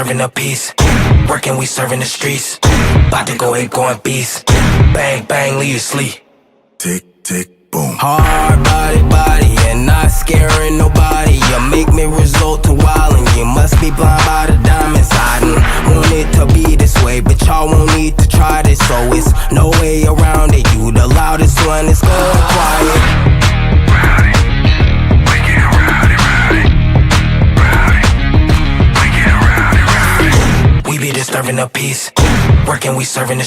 disturbing the peace. Working, we serving the streets. About to go ahead, going beast. Bang, bang, leave you sleep. Tick, tick, boom. Hard body, and not scaring nobody. You make me resort to wildin'. You must be blind by the diamonds. I done want it to be this way, but y'all won't need to try this, so it's no way around it. You the loudest one, it's going quiet. Rowdy, we get rowdy, rowdy, rowdy, we get rowdy, rowdy. We be disturbing the peace. Working, we serving the